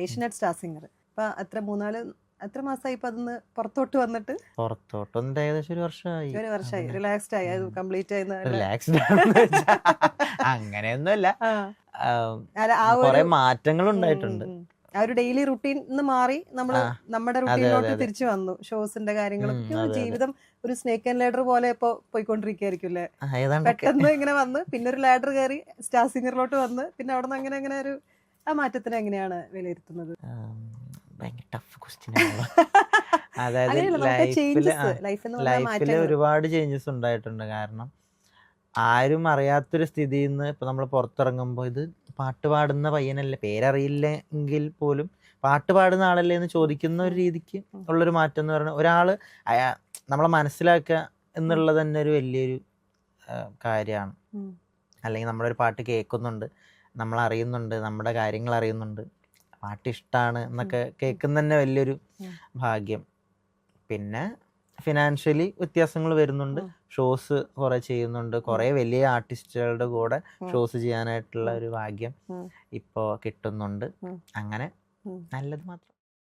Asianet star singer. അപ്പൊ എത്ര മാസമായി ഇപ്പൊ അതൊന്ന് പുറത്തോട്ട് വന്നിട്ട്? പുറത്തോട്ട് വന്നിട്ട് ഏകദേശം ഒരു വർഷമായി. റിലാക്സ്ഡ് ആയി, അത് കംപ്ലീറ്റ് ആയി. റിലാക്സ്ഡ് അങ്ങനെയൊന്നുമല്ല, അല്ല, ആ കുറെ മാറ്റങ്ങൾ ഉണ്ടായിട്ടുണ്ട്. ആ ഒരു ഡെയിലി റുട്ടീൻ മാറി നമ്മള് നമ്മുടെ റുട്ടീനിലോട്ട് തിരിച്ചു വന്നു. ഷോസിന്റെ കാര്യങ്ങളും ജീവിതം ഒരു സ്നേക്ക് ആൻഡ് ലാഡർ പോലെ ഇപ്പൊ പോയിക്കൊണ്ടിരിക്കുകയായിരിക്കും അല്ലേ? പെട്ടെന്ന് ഇങ്ങനെ വന്ന് പിന്നെ ഒരു ലാഡർ കയറി സ്റ്റാർ സിംഗറിലോട്ട് വന്ന് പിന്നെ അവിടെ നിന്ന് അങ്ങനെ ഒരു ആ മാറ്റത്തിനെ എങ്ങനെയാണ് വിലയിരുത്തുന്നത്? ഭയങ്കര ടഫ് ക്വസ്റ്റ്യൻ. അതായത് ലൈഫില് ഒരുപാട് ചേഞ്ചസ് ഉണ്ടായിട്ടുണ്ട്. കാരണം ആരും അറിയാത്തൊരു സ്ഥിതിയിൽ നിന്ന് ഇപ്പൊ നമ്മൾ പുറത്തിറങ്ങുമ്പോൾ ഇത് പാട്ട് പാടുന്ന പയ്യനല്ലേ, പേരറിയില്ല എങ്കിൽ പോലും പാട്ട് പാടുന്ന ആളല്ലേ എന്ന് ചോദിക്കുന്ന ഒരു രീതിക്ക് ഉള്ളൊരു മാറ്റം എന്ന് പറയുന്നത്, ഒരാള് നമ്മളെ മനസ്സിലാക്കുക എന്നുള്ളത് തന്നെ ഒരു വലിയൊരു കാര്യമാണ്. അല്ലെങ്കിൽ നമ്മളൊരു പാട്ട് കേൾക്കുന്നുണ്ട്, നമ്മൾ അറിയുന്നുണ്ട്, നമ്മുടെ കാര്യങ്ങൾ അറിയുന്നുണ്ട്, പാട്ട് ഇഷ്ടമാണ് എന്നൊക്കെ കേൾക്കുന്ന തന്നെ വലിയൊരു ഭാഗ്യം. പിന്നെ ഫിനാൻഷ്യലി വ്യത്യാസങ്ങൾ വരുന്നുണ്ട്. ഷോസ് കുറെ ചെയ്യുന്നുണ്ട്, കുറെ വലിയ ആർട്ടിസ്റ്റുകളുടെ കൂടെ ഷോസ് ചെയ്യാനായിട്ടുള്ള ഒരു ഭാഗ്യം ഇപ്പോൾ കിട്ടുന്നുണ്ട്. അങ്ങനെ നല്ലത് മാത്രം.